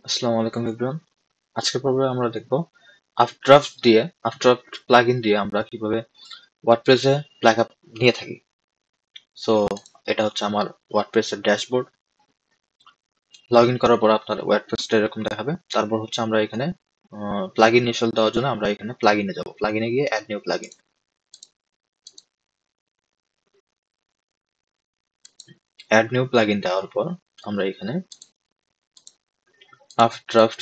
আসসালামু আলাইকুম এভরিওয়ান। আজকের পর্বে আমরা দেখব আফটারড্রাফট প্লাগইন দিয়ে আমরা কিভাবে ওয়ার্ডপ্রেসে ব্যাকআপ নিয়ে থাকি। সো এটা হচ্ছে আমার ওয়ার্ডপ্রেসের ড্যাশবোর্ড। লগ ইন করার পর আপনার ওয়ার্ডপ্রেসটা এরকম দেখাবে। তারপর হচ্ছে আমরা এখানে প্লাগইন ইনস্টল দেওয়ার জন্য আমরা এখানে প্লাগইনে যাব। প্লাগইনে গিয়ে add new plugin. Add new plugin দেওয়ার পর আমরা এখানে আফটারড্রাফট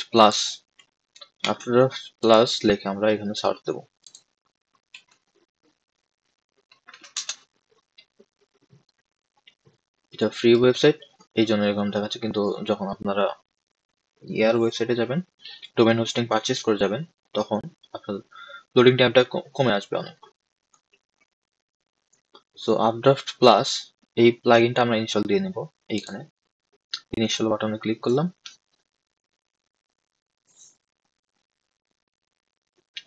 প্লাস লিখে আমরা এখানে সার্চ দেব। এটা ফ্রি ওয়েবসাইট, এই জন্য এরকম দেখাচ্ছে, কিন্তু যখন আপনারা ইয়ার ওয়েবসাইটে যাবেন, ডোমেন হোস্টিং পারচেজ করে যাবেন, তখন আপনার লোডিং টাইমটা কমে আসবে অনেক। সো আপড্রাফট প্লাস এই প্লাগইনটা আমরা ইনস্টল দিয়ে নেব। এইখানে ইনস্টল বাটনে ক্লিক করলাম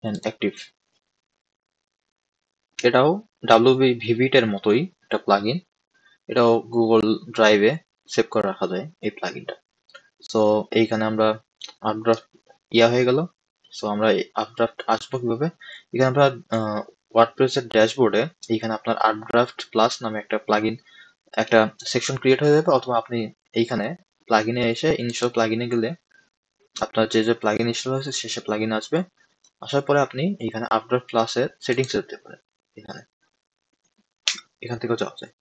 এন্ড অ্যাক্টিভ। এটাও ভিভিট এর মতোই একটা প্লাগইন। এটাও গুগল ড্রাইভে সেভ করে রাখা যায় এই প্লাগইনটা। সো এইখানে আমরা আপড্রাফট হয়ে গেল। সো আমরা এই আপড্রাফট আসবো কিভাবে? এখানে আমরা ওয়ার্ডপ্রেসের ড্যাশবোর্ডে এইখানে আপনার আপড্রাফট প্লাস নামে একটা সেকশন ক্রিয়েট হয়ে যাবে, অথবা আপনি এইখানে প্লাগইনে এসে ইনস্টল প্লাগইনে গেলে আপনার যে প্লাগইন ইনস্টল হয়েছে সে প্লাগইন আসবে। আসার পরে আপনি এইখানে আপড্রাফট প্লাসের সেটিংস যেতে পারেন। এখানে এখান থেকেও যাওয়া যায়।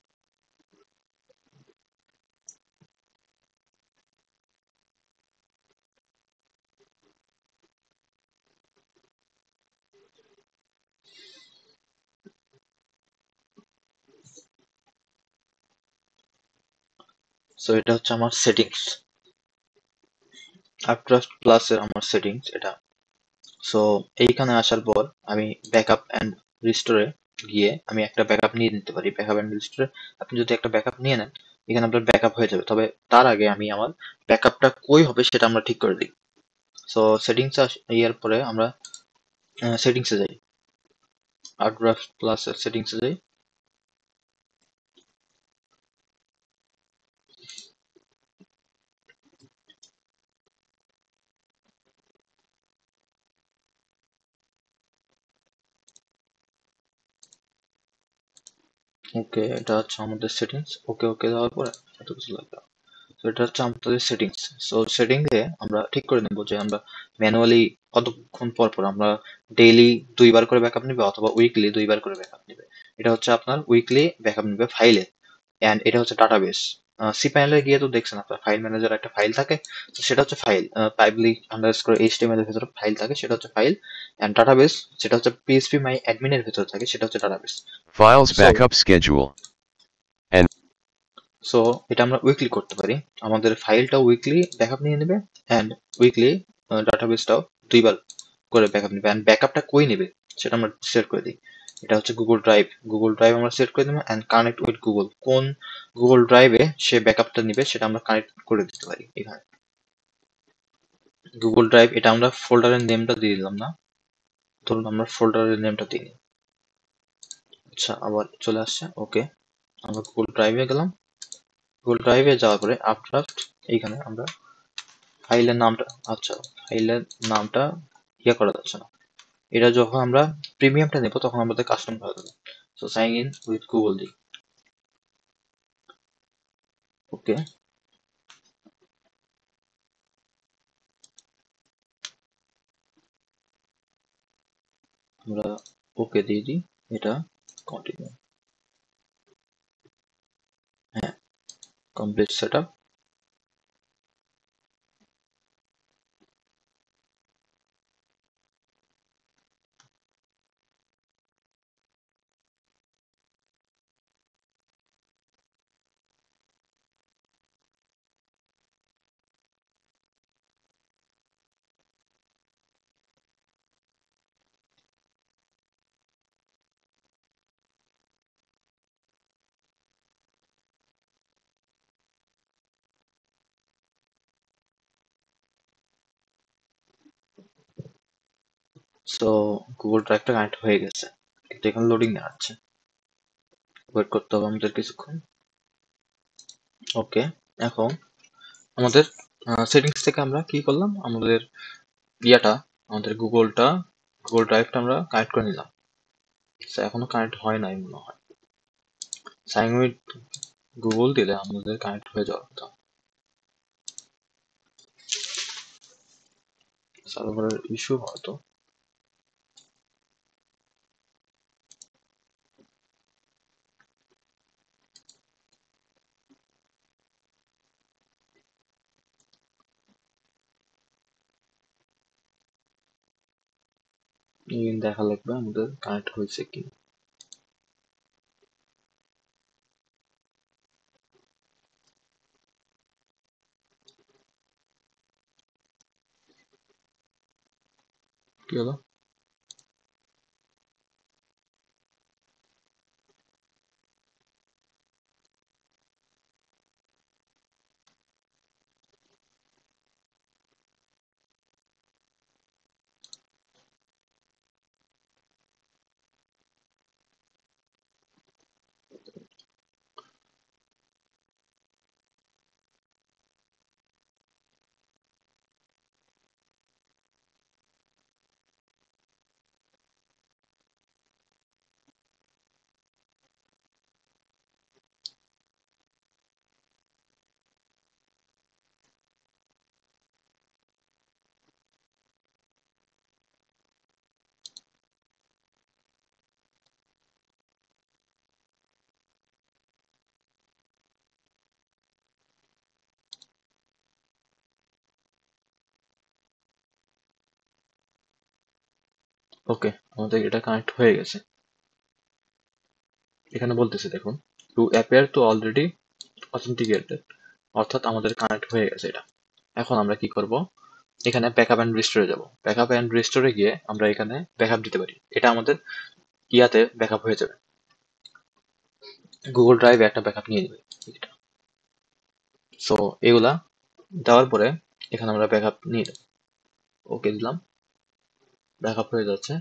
সো এটা হচ্ছে আমার সেটিংস, আপড্রাফট প্লাসের আমার সেটিংস এটা। সো এইখানে আসার পর আমি ব্যাকআপ অ্যান্ড রিস্টোরে গিয়ে আমি একটা ব্যাকআপ নিয়ে নিতে পারি। ব্যাকআপ অ্যান্ড রিস্টোরে আপনি যদি একটা ব্যাকআপ নিয়ে নেন, এখানে আপনার ব্যাকআপ হয়ে যাবে। তবে তার আগে আমি আমার ব্যাকআপটা কই হবে সেটা আমরা ঠিক করে দিই। সো সেটিংস ইয়ার পরে আমরা সেটিংসে যাই, আপড্রাফট প্লাসের সেটিংসে যাই। ওকে, এটা হচ্ছে আমাদের সেটিংস। ওকে ওকে দেওয়ার পরে এত কিছু লাগবে না। তো এটা হচ্ছে আমাদের সেটিংস। সো সেটিংসে আমরা ঠিক করে নেবো যে আমরা ম্যানুয়ালি কতক্ষণ পর পর আমরা ডেইলি 2 বার করে ব্যাকআপ নিবে, অথবা উইকলি 2 বার করে ব্যাকআপ নিবে। এটা হচ্ছে আপনার উইকলি ব্যাকআপ নিবে ফাইলে, অ্যান্ড এটা হচ্ছে ডাটাবেস। সি প্যানেলে গিয়ে তো দেখছেন আপনার ফাইল ম্যানেজার একটা ফাইল থাকে, তো সেটা হচ্ছে ফাইল। পাবলিক আন্ডারস্কোর এইচটিএমএল এর ভেতরে ফাইল থাকে, সেটা হচ্ছে ফাইল। অ্যান্ড ডাটাবেস যেটা হচ্ছে পিএইচপি মাই অ্যাডমিন এর ভেতরে থাকে, সেটা হচ্ছে database. Files so backup schedule. And so এটা আমরা উইকলি করতে পারি। আমাদের ফাইলটাও উইকলি ব্যাকআপ নিয়ে নেবে, অ্যান্ড উইকলি ডাটাবেসটাও 2 বার করে ব্যাকআপ নেবে। অ্যান্ড ব্যাকআপটা কই নেবে সেটা আমরা সেট করে দিই। এটা হচ্ছে গুগল ড্রাইভ আমরা সেট করে দেবো। অ্যান্ড কানেক্ট উইথ গুগল, কোন গুগল ড্রাইভে সে ব্যাকআপটা নিবে সেটা আমরা কানেক্ট করে দিতে পারি। এখানে গুগল ড্রাইভ, এটা আমরা ফোল্ডারের নেমটা দিয়ে দিলাম না, ধরুন আমরা ফোল্ডারের নেমটা দিই। আচ্ছা, আবার চলে আসছে। ওকে, আমরা গুগল ড্রাইভে গেলাম। গুগল ড্রাইভে যাওয়ার পরে আপড্রাফট, এইখানে আমরা ফাইলের নামটা, আচ্ছা ফাইলের নামটা করা যাচ্ছে না। এটা যখন আমরা প্রিমিয়ামটা নেব তখন আমাদের কাস্টম করা যাবে। So sign in with Google দিই। ওকে, আমরা ওকে দিয়ে দিই। এটা কন্টিনিউ। হ্যাঁ, complete set up. So Google ড্রাইভটা কানেক্ট হয়ে গেছে, কিন্তু এখানে লোডিং দেখাচ্ছে। ওয়েট করতে হবে আমাদের কিছুক্ষণ। ওকে, এখন আমাদের সেটিংস থেকে আমরা কি করলাম, আমাদের আমাদের গুগল ড্রাইভটা আমরা কানেক্ট করে নিলাম। এখনো কানেক্ট হয় নাই মনে হয়। সাইন উইথ গুগল দিলে আমাদের কানেক্ট হয়ে যাওয়ার কথা। সার্ভারের ইস্যু হয়তো। দেখা লাগবে আমাদের কানেক্ট হয়েছে কি। কি হলো? ওকে, আমাদের এটা কানেক্ট হয়ে গেছে। এখানে বলতেছে দেখুন, to appear to already authenticated, অর্থাৎ আমাদের কানেক্ট হয়ে গেছে এটা। এখন আমরা কি করব, এখানে ব্যাকআপ এন্ড রিস্টোরে যাব। ব্যাকআপ এন্ড রিস্টোরে গিয়ে আমরা এখানে ব্যাকআপ দিতে পারি। এটা আমাদের ইয়াতে ব্যাকআপ হয়ে যাবে, গুগল ড্রাইভে একটা ব্যাকআপ নিয়ে নেবে এটা। সো এগুলা দেওয়ার পরে এখানে আমরা ব্যাকআপ নিয়ে নেব। ওকে দিলাম, ব্যাকআপ হয়ে যাচ্ছে।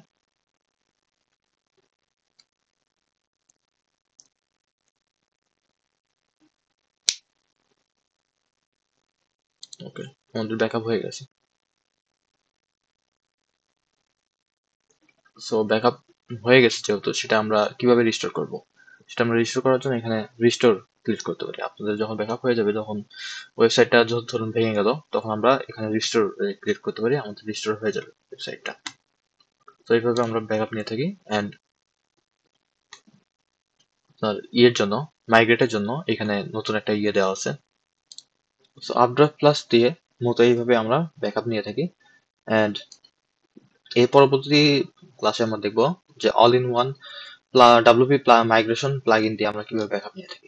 ওকে, আমাদের ব্যাকআপ হয়ে গেছে। সো ব্যাকআপ হয়ে গেছে যেহেতু, সেটা আমরা কিভাবে রিস্টোর করব, সেটা আমরা রিস্টোর করার জন্য এখানে রিস্টোর ক্লিক করতে পারি। আপনাদের যখন ব্যাকআপ হয়ে যাবে, যখন ওয়েবসাইটটা ধরুন ভেঙে গেল, তখন আমরা এখানে রিস্টোর ক্লিক করতে পারি, আমাদের রিস্টোর হয়ে যাবে ওয়েবসাইটটা। তো এইভাবে আমরা ব্যাকআপ নিয়ে থাকি। অ্যান্ড আপনার ইয়ের জন্য, মাইগ্রেটের জন্য এখানে নতুন একটা ইয়ে দেওয়া আছে। সো আপড্রাফট প্লাস দিয়ে মতো এইভাবে আমরা ব্যাকআপ নিয়ে থাকি। অ্যান্ড এর পরবর্তী ক্লাসে আমরা দেখব যে all in one WP migration plugin দিয়ে আমরা কিভাবে ব্যাকআপ নিয়ে থাকি।